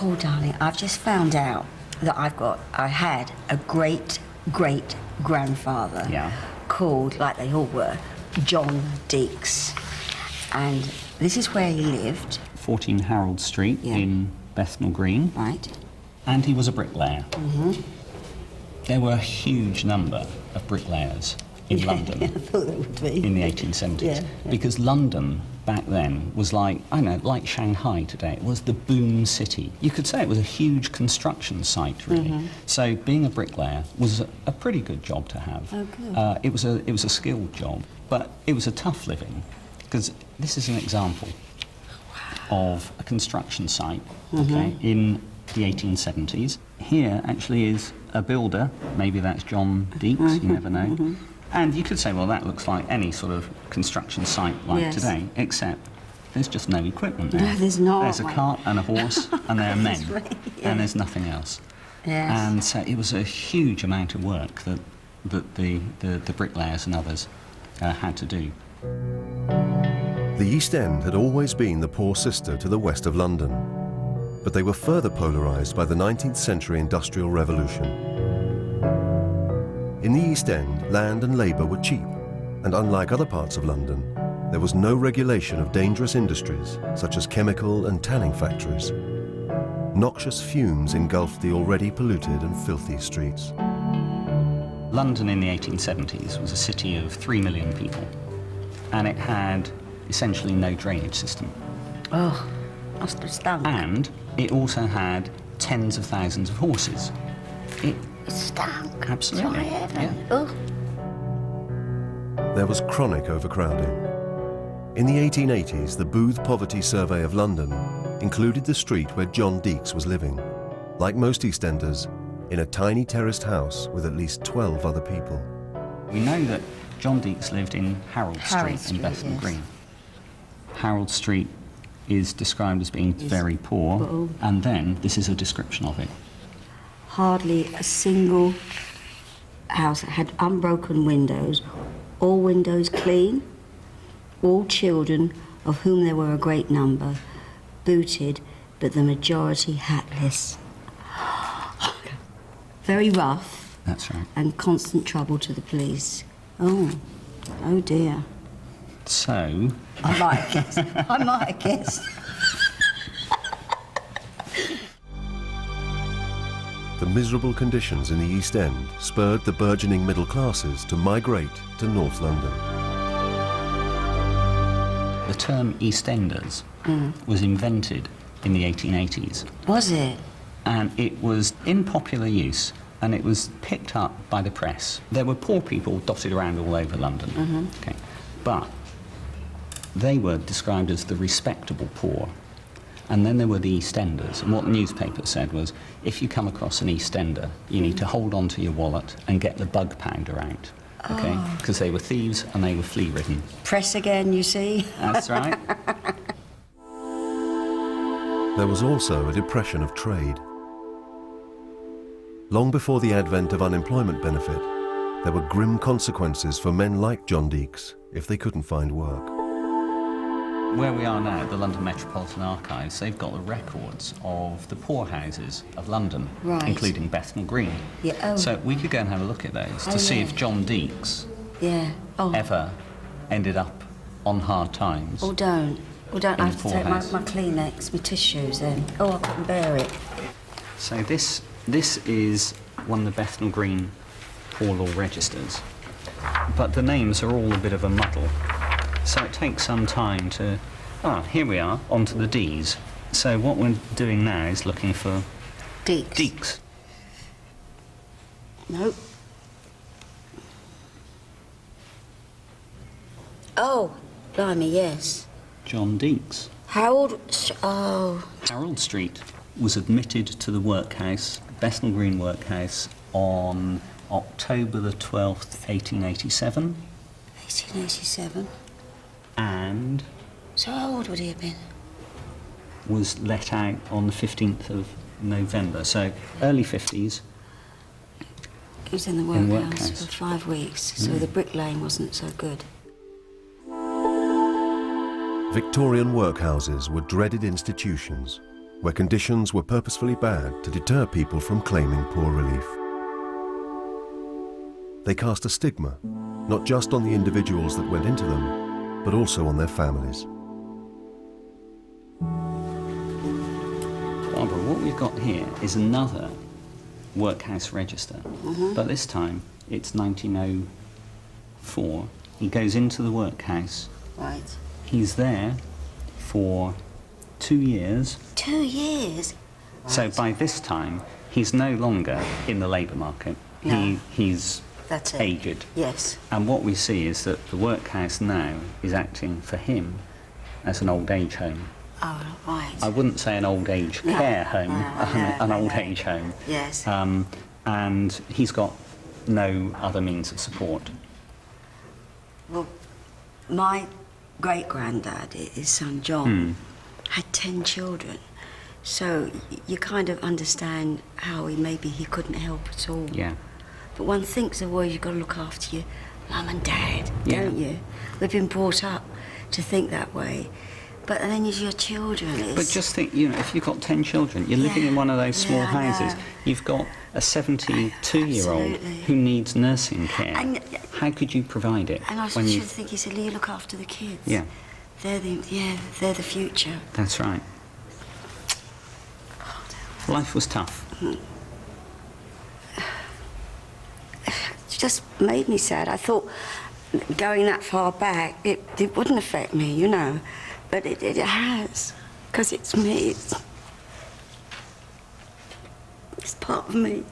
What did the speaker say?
Paul, darling, I've just found out that I had a great-great-grandfather called, like they all were, John Deeks. And this is where he lived. 14 Harold Street in Bethnal Green. Right. And he was a bricklayer. There were a huge number of bricklayers in London I thought there would be. in the 1870s. Because London back then was like, I don't know, like Shanghai today. It was the boom city. You could say it was a huge construction site, really. So being a bricklayer was a pretty good job to have. Oh, good. It was a skilled job, but it was a tough living, because this is an example of a construction site, in the 1870s. Here actually is a builder, maybe that's John Deeks, you never know. And you could say, well, that looks like any sort of construction site like today, except there's just no equipment there. No, there's not. There's a cart and a horse, and there are men, right, and there's nothing else. Yes. And so it was a huge amount of work that the bricklayers and others had to do. The East End had always been the poor sister to the west of London, but they were further polarised by the 19th century Industrial Revolution. In the East End, land and labour were cheap, and unlike other parts of London, there was no regulation of dangerous industries such as chemical and tanning factories. Noxious fumes engulfed the already polluted and filthy streets. London in the 1870s was a city of 3 million people, and it had essentially no drainage system. Oh, must have stunk. And it also had tens of thousands of horses. It stunk. Absolutely. Oh. There was chronic overcrowding. In the 1880s, the Booth Poverty Survey of London included the street where John Deeks was living, like most EastEnders, in a tiny terraced house with at least 12 other people. We know that John Deeks lived in Harold Street in Bethnal Green. Harold Street is described as being very poor, and then this is a description of it. Hardly a single house that had unbroken windows, all windows clean, all children, of whom there were a great number, booted, but the majority hatless. Very rough. That's right. And constant trouble to the police. Oh dear. So... I might have guessed. I might have guessed. The miserable conditions in the East End spurred the burgeoning middle classes to migrate to North London. The term EastEnders was invented in the 1880s. Was it? And it was in popular use, and it was picked up by the press. There were poor people dotted around all over London, okay, but they were described as the respectable poor. And then there were the EastEnders, and what the newspaper said was, if you come across an EastEnder, you need to hold on to your wallet and get the bug pounder out, okay? Because they were thieves and they were flea-ridden. Press again, you see? That's right. There was also a depression of trade. Long before the advent of unemployment benefit, there were grim consequences for men like John Deeks if they couldn't find work. Where we are now, the London Metropolitan Archives, they've got the records of the poorhouses of London, including Bethnal Green. Yeah, oh. So we could go and have a look at those to see if John Deeks ever ended up on hard times. Oh, don't. Oh, don't. I have to take my poorhouse. Kleenex, my tissues then. Oh, I couldn't bear it. So this is one of the Bethnal Green Poor Law registers, but the names are all a bit of a muddle. So it takes some time to... here we are, onto the D's. So what we're doing now is looking for... Deeks. Deeks. Nope. Oh, blimey, yes. John Deeks. Harold Street was admitted to the workhouse, Bethnal Green Workhouse, on October the 12th, 1887. 1887. And... So how old would he have been? Was let out on the 15th of November, so early 50s. He was in the workhouse for 5 weeks, so the bricklaying wasn't so good. Victorian workhouses were dreaded institutions, where conditions were purposefully bad to deter people from claiming poor relief. They cast a stigma, not just on the individuals that went into them, but also on their families. Barbara, what we've got here is another workhouse register, but this time it's 1904. He goes into the workhouse. Right. He's there for 2 years. 2 years? So by this time, he's no longer in the labour market. No. He's That's it. aged. Yes. And what we see is that the workhouse now is acting for him as an old age home. Oh, right. I wouldn't say an old age care home, an old age home. Yes. And he's got no other means of support. Well, my great-granddad, his son John, had 10 children. So you kind of understand how maybe he couldn't help at all. Yeah. But one thinks of, well, you've got to look after your mum and dad, Yeah. don't you? We've been brought up to think that way. But then there's your children. But just think, you know, if you've got 10 children, you're living in one of those small houses. You've got a 72-year-old Absolutely. who needs nursing care. And- How could you provide it? And I when should think, he said, you look after the kids. Yeah, They're the future. that's right. Life was tough. It just made me sad. I thought going that far back, it wouldn't affect me, you know. But it has, because it's me. It's part of me.